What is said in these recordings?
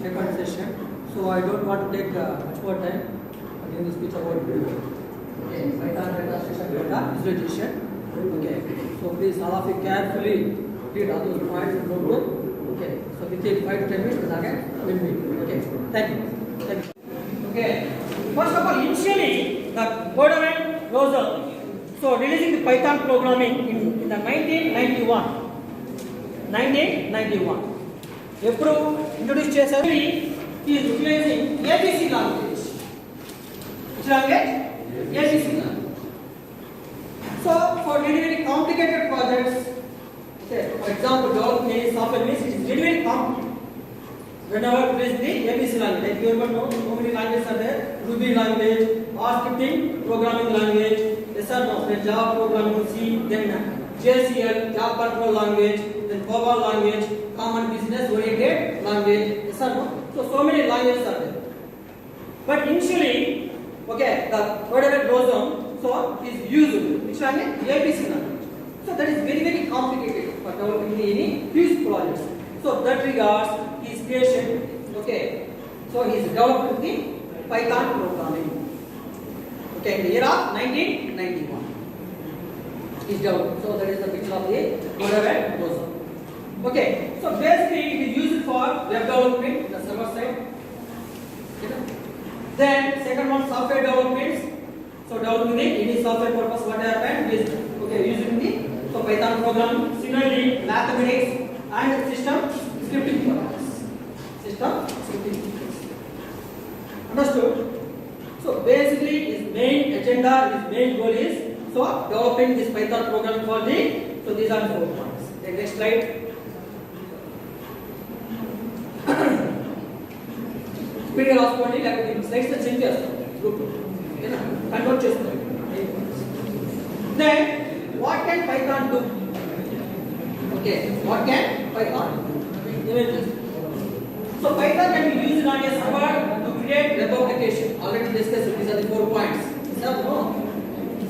second session. So I don't want to take much more time. I'm going to speak about Python data structure, data visualization. Okay. So please all of you carefully read all those points in notebook. Okay. So within 5 to 10 minutes, again we'll meet. Okay. Thank you. Thank you. Okay. First of all, initially the Gordon Rosal, so releasing the Python programming in the 1991. 1991. ఎప్పుడు introduce చేశారు? he is utilizing ABC language. Which language? ABC language. So for very complicated projects, okay, for example, developing any software means it is very complicated. Whenever it is the ABC language, like you ever know how many languages are there? Ruby language, R scripting programming language, yes or no? Then Java programming, C, then JCL, Java control language, then COBOL language, common business oriented language, yes or no? So many languages are there. But initially, okay, the whatever goes on, so is used which language? ABC language. So that is very complicated for developing any huge projects. So that regards his patient, okay. So he is developing the Python programming. Okay, in the year of 1991. Is developed. So that is the picture of the whatever goes on. Okay, so basically it is used for web development, the server side. Then second one, software development. So developing any software purpose, what happened is okay using the so Python programming. Similarly, mathematics and system scripting purpose. System scripting purpose. Understood? So basically, his main agenda, his main goal is so developing this Python program for the so these are 4 points. The next slide. Speed రాసుకోండి లేకపోతే slides change చేస్తాం group ఓకేనా convert చేస్తాం then what can Python do? Okay, what can Python do? So Python can be used on a server to create web application. Already discussed, these are the 4 points.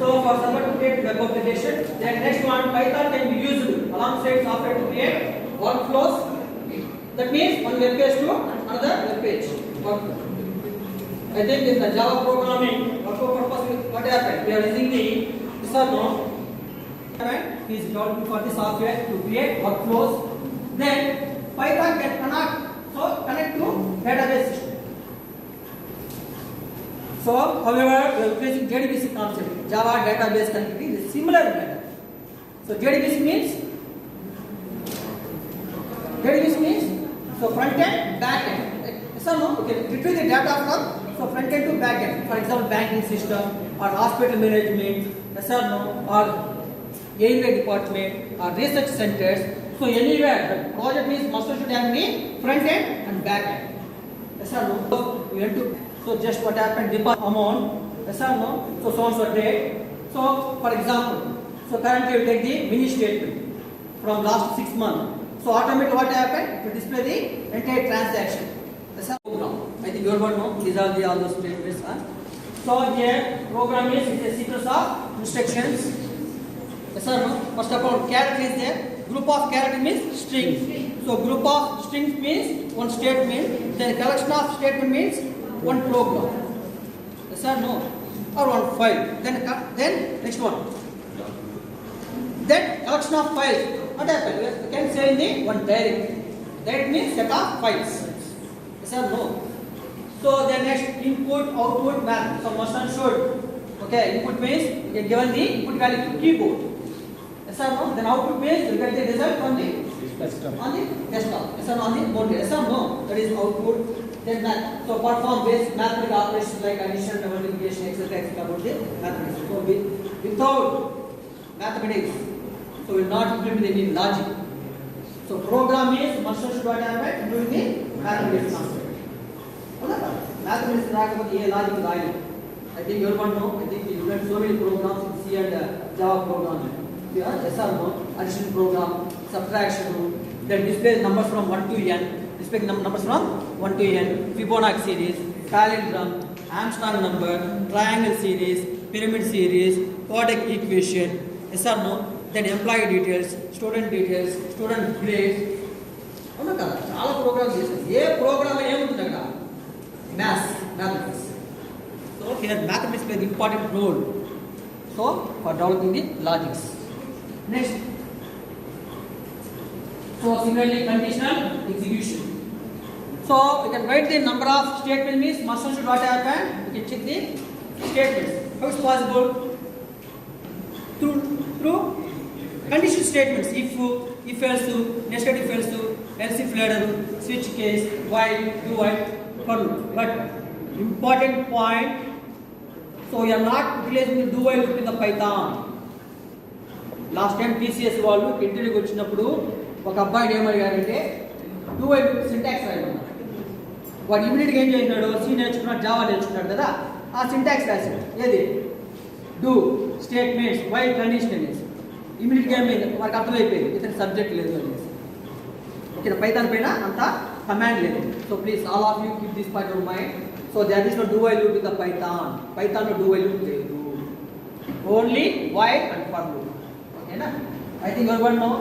So for server to create web application, then next one, Python can be used alongside software to create workflows. That means one web page to another web page. I think in the Java programming, for purpose, what happened? We are using the server. He is developing for the software to create workflows. Then Python can connect to database system. So, however, we are using JDBC concept. Java database connectivity is similar method. So JDBC means so front end, back end. So no, okay, retrieve the data from so front end to back end. For example, banking system or hospital management, yes or no, or railway department or research centers. So anywhere the project is must should have the front end and back end. Yes or no? So we have to so just what happened deposit amount. Yes or no? So on so date. So for example, so currently we take the mini statement from last 6 months. So automatically what happened? To display the entire transaction. That's a program. I think you all know these are all those statements. So here program is a sequence of instructions. Yes or no? First of all, character is there. Group of character means strings. So group of strings means one statement. Then collection of statement means one program. Yes or no? Or one file. Then next one. Then collection of files. What happened? We can say in the one directory. That means set of files. Yes or no? So then next input, output, math. So must and should. Okay, input means you get given the input value to keyboard. Yes or no? Then output means you get the result on the desktop. On the desktop. Yes or no? On the board. Yes or no? That is output. Then math. So perform basic mathematical operations like addition, multiplication, etc. About the mathematics. So without mathematics, so we will not implement any logic. So program is must should what happen during the mathematics concept. Mathematics రాకపోతే ఏ logic రాయలేదు. I think you all know. I think you learned so many programs in C and Java programming. Yes or no? Addition program, subtraction, then displays numbers from 1 to n. Display numbers from 1 to n. Fibonacci series, palindrome, Armstrong number, triangle series, pyramid series, quadratic equation. Yes or no? Then employee details, student grades. అవునా కదా చాలా programmes చేశారు. ఏ programme ఏముంటుంది mathematics play the important role. So for developing the logics. Next. So similarly conditional execution. So we can write the number of statements means must and should what happen. We can check the statements. How is possible? Through conditional statements. If else, nested if else, else if later, switch case, while, do while, for loop. But important point. So we are not utilizing the do while loop in the Python. Last time TCS వాళ్ళు ఇంటర్వ్యూకి వచ్చినప్పుడు ఒక అబ్బాయిని ఏమడిగారంటే do while loop syntax రాయమన్నారు. వాడు ఇమీడియట్గా ఏం చేసినాడు, C నేర్చుకున్నాడు, జావా నేర్చుకున్నాడు కదా, ఆ సింటాక్స్ రాశాడు. ఏది డూ స్టేట్మెంట్స్ వైల్ కండిషనల్స్. ఇమీడియట్గా ఏమైంది, వాడికి అర్థమైపోయింది ఇతని సబ్జెక్ట్ లేదు అనేసి. ఓకే, పైథాన్ పైన అంత కమాండ్ లేదు. So please all of you keep this point of mind. So that is no do while loop in the python. పైథాన్లో డూ వైల్ లూప్ లేదు, only while and for loop. ఓకేనా? I think everyone know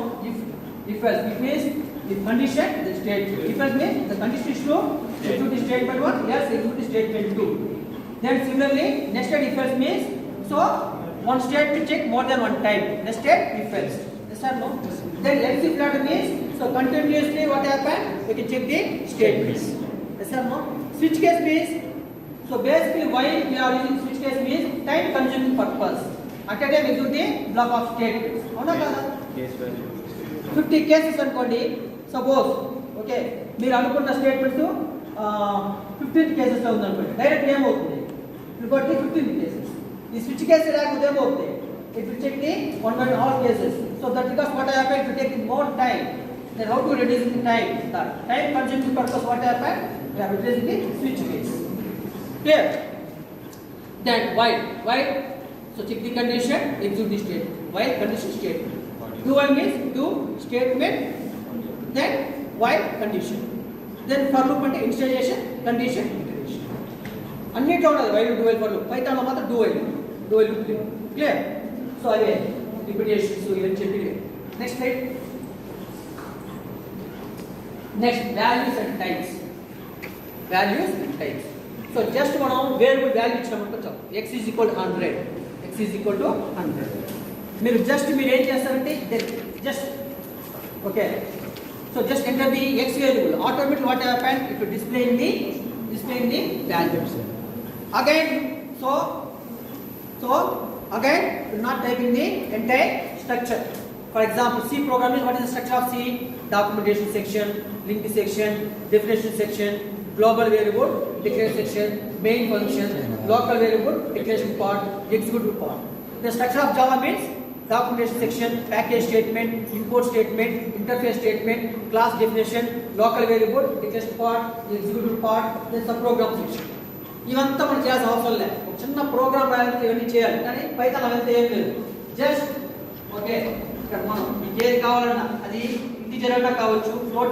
if else it means the condition the statement. If else means the condition is true, execute the statement 1, else execute the statement 2. Then similarly nested if else means so one statement check more than one time. Nested if else. Yes or no? Then else if later means so continuously what happen, we can check the statements. Yes or no? Switch case means so basically why we are using switch case means time consuming purpose. At a time execute the block of statements. అవునా కదా? 50 cases అనుకోండి suppose. Okay, మీరు అనుకున్న statements 15th కేసెస్లో ఉందనుకోండి, direct ఏమవుతుంది, ఇంకోటి 15th cases. ఈ స్విచ్ కేసు లేకపోతే ఏమవుతుంది, it will check the 1/2 cases. So that because what happen, it will take more time. Then how to reduce the time, that time consuming purpose what happen, we have reduced the switch case. Clear? Then while so check the condition, execute the statement. While condition statement. Do while means do statement, then while condition. Then for loop ante initialization, condition, iteration. అన్నిట్లో ఉండదు while do while for loop. Python లో మాత్రం do while loop. Clear? So again repetitions ఇవన్నీ చెప్పి next slide. Next values and types. So just మనం variable value ఇచ్చినప్పుడు చాలు. x is equal to 100. X is equal to 100. మీరు ఏం చేస్తారంటే just okay, so just enter the x variable. Automatic what happen, it will display in the values. Again so again will not type in the entire structure. For example C program is what is the structure of C? Documentation section, link section, definition section, global variable, declaration section, main function, local variable, declaration part, executable part. The structure of Java means documentation section, package statement, import statement, interface statement, class definition, local variable, declaration part, executable part, then subprogram section. ఇవంతా మనం చేయాల్సిన అవసరం లేదు. ఒక చిన్న programme రాయాలంటే ఇవన్నీ చేయాలి, కానీ పైథాన్ అవంతా ఏం లేదు. జస్ట్ ఓకే, ఇక్కడ మనం మీకు ఏది కావాలన్నా అది ఇంటిజర్ అన్నా కావచ్చు, ఫ్లోట్